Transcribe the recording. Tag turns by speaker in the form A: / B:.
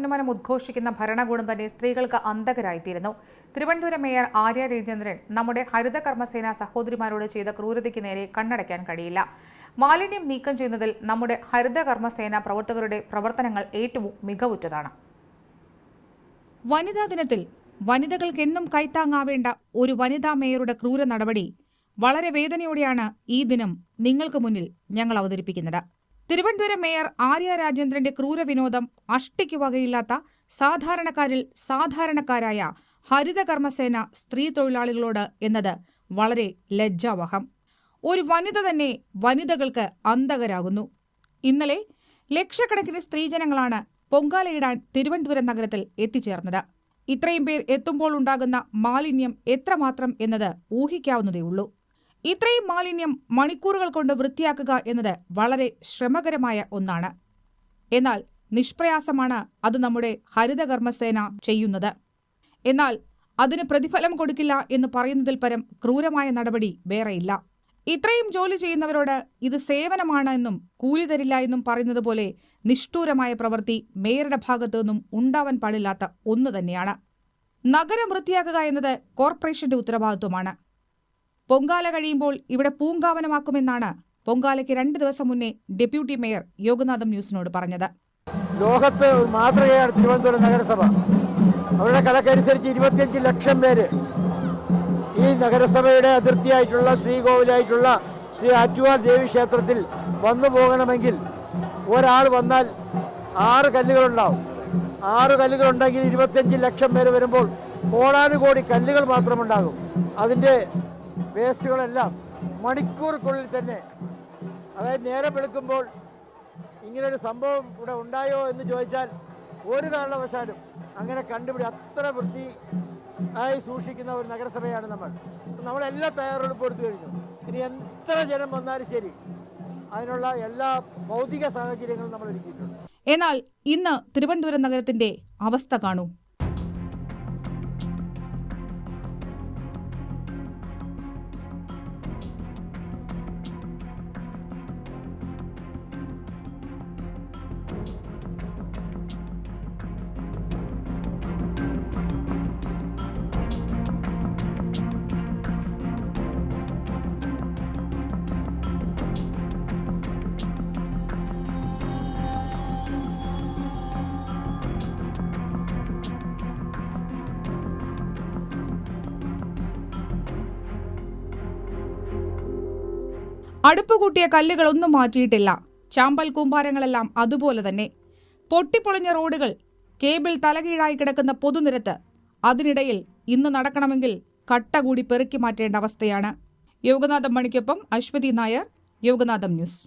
A: ഉന്നമനം ഉദ്ഘോഷിക്കുന്ന ഭരണകൂടം തന്നെ സ്ത്രീകൾക്ക് അന്തകരായിത്തീരുന്നു. തിരുവനന്തപുരം മേയർ ആര്യ രാജേന്ദ്രൻ നമ്മുടെ ഹരിത കർമ്മസേന സഹോദരിമാരോട് ചെയ്ത ക്രൂരതയ്ക്ക് നേരെ കണ്ണടയ്ക്കാൻ കഴിയില്ല. മാലിന്യം നീക്കം ചെയ്യുന്നതിൽ നമ്മുടെ ഹരിത കർമ്മസേന പ്രവർത്തകരുടെ പ്രവർത്തനങ്ങൾ ഏറ്റവും മികവുറ്റതാണ്.
B: വനിതാ ദിനത്തിൽ വനിതകൾക്കെന്നും കൈത്താങ്ങാവേണ്ട ഒരു വനിതാ മേയറുടെ ക്രൂര നടപടി വളരെ വേദനയോടെയാണ് ഈ ദിനം നിങ്ങൾക്ക് മുന്നിൽ ഞങ്ങൾ അവതരിപ്പിക്കുന്നത്. തിരുവനന്തപുരം മേയർ ആര്യ രാജേന്ദ്രന്റെ ക്രൂരവിനോദം അഷ്ടിക്ക് വകയില്ലാത്ത സാധാരണക്കാരിൽ സാധാരണക്കാരായ ഹരിത കർമ്മസേന സ്ത്രീ തൊഴിലാളികളോട് എന്നത് വളരെ ലജ്ജാവഹം. ഒരു വനിത തന്നെ വനിതകൾക്ക് അന്തകരാകുന്നു. ഇന്നലെ ലക്ഷക്കണക്കിന് സ്ത്രീജനങ്ങളാണ് പൊങ്കാലയിടാൻ തിരുവനന്തപുരം നഗരത്തിൽ എത്തിച്ചേർന്നത്. ഇത്രയും പേർ എത്തുമ്പോൾ ഉണ്ടാകുന്ന മാലിന്യം എത്രമാത്രം എന്നത് ഊഹിക്കാവുന്നതേയുള്ളൂ. ഇത്രയും മാലിന്യം മണിക്കൂറുകൾ കൊണ്ട് വൃത്തിയാക്കുക എന്നത് വളരെ ശ്രമകരമായ ഒന്നാണ്. എന്നാൽ നിഷ്പ്രയാസമാണ് അത് നമ്മുടെ ഹരിത കർമ്മസേന ചെയ്യുന്നത്. എന്നാൽ അതിന് പ്രതിഫലം കൊടുക്കില്ല എന്ന് പറയുന്നതിൽ പരം ക്രൂരമായ നടപടി വേറെയില്ല. ഇത്രയും ജോലി ചെയ്യുന്നവരോട് ഇത് സേവനമാണ് എന്നും കൂലി തരില്ല എന്നും പറയുന്നത് പോലെ നിഷ്ഠൂരമായ പ്രവൃത്തി മേയറുടെ ഭാഗത്തു നിന്നും ഉണ്ടാവാൻ പാടില്ലാത്ത ഒന്ന് തന്നെയാണ്. നഗരം വൃത്തിയാക്കുക എന്നത് കോർപ്പറേഷന്റെ ഉത്തരവാദിത്വമാണ്. പൊങ്കാല കഴിയുമ്പോൾ ഇവിടെ പൂങ്കാവനമാക്കുമെന്നാണ് പൊങ്കാലയ്ക്ക് 2 ദിവസം മുന്നേ ഡെപ്യൂട്ടി മേയർ യോഗനാഥം ന്യൂസിനോട് പറഞ്ഞത്.
C: ലോകത്ത് മാതൃകയാണ് തിരുവനന്തപുരം നഗരസഭ. അവരുടെ കണക്കനുസരിച്ച് 25 ലക്ഷം പേര് ഈ നഗരസഭയുടെ അതിർത്തിയായിട്ടുള്ള ശ്രീകോവിലായിട്ടുള്ള ശ്രീ ആറ്റുകാൽ ദേവി ക്ഷേത്രത്തിൽ വന്നു പോകണമെങ്കിൽ ഒരാൾ വന്നാൽ 6 കല്ലുകളുണ്ടാവും. 6 കല്ലുകളുണ്ടെങ്കിൽ 25 ലക്ഷം പേര് വരുമ്പോൾ കോടാനുകോടി കല്ലുകൾ മാത്രമുണ്ടാകും. അതിൻ്റെ വേസ്റ്റുകളെല്ലാം മണിക്കൂറുകൾക്കുള്ളിൽ തന്നെ, അതായത് നേരം വെളുക്കുമ്പോൾ ഇങ്ങനൊരു സംഭവം ഇവിടെ ഉണ്ടായോ എന്ന് ചോദിച്ചാൽ ഒരു കാരണവശാലും അങ്ങനെ അത്ര വൃത്തി ആയി സൂക്ഷിക്കുന്ന ഒരു നഗരസഭയാണ് നമ്മളെല്ലാ തയ്യാറെടുപ്പും എടുത്തു കഴിഞ്ഞു. ഇനി എത്ര ജനം വന്നാലും ശരി അതിനുള്ള എല്ലാ ഭൗതിക സാഹചര്യങ്ങളും നമ്മൾ ഒരുക്കിയിട്ടുണ്ട്.
B: എന്നാൽ ഇന്ന് തിരുവനന്തപുരം നഗരത്തിന്റെ അവസ്ഥ കാണൂ. അടുപ്പ് കൂട്ടിയ കല്ലുകളൊന്നും മാറ്റിയിട്ടില്ല. ചാമ്പൽ കൂമ്പാരങ്ങളെല്ലാം അതുപോലെ തന്നെ. പൊട്ടിപ്പൊളിഞ്ഞ റോഡുകൾ, കേബിൾ തലകീഴായി കിടക്കുന്ന പൊതുനിരത്ത്, അതിനിടയിൽ ഇന്ന് നടക്കണമെങ്കിൽ കട്ട കൂടി പെറുക്കി മാറ്റേണ്ട അവസ്ഥയാണ്. യോഗനാഥം മണിക്കൊപ്പം അശ്വതി നായർ, യോഗനാഥം ന്യൂസ്.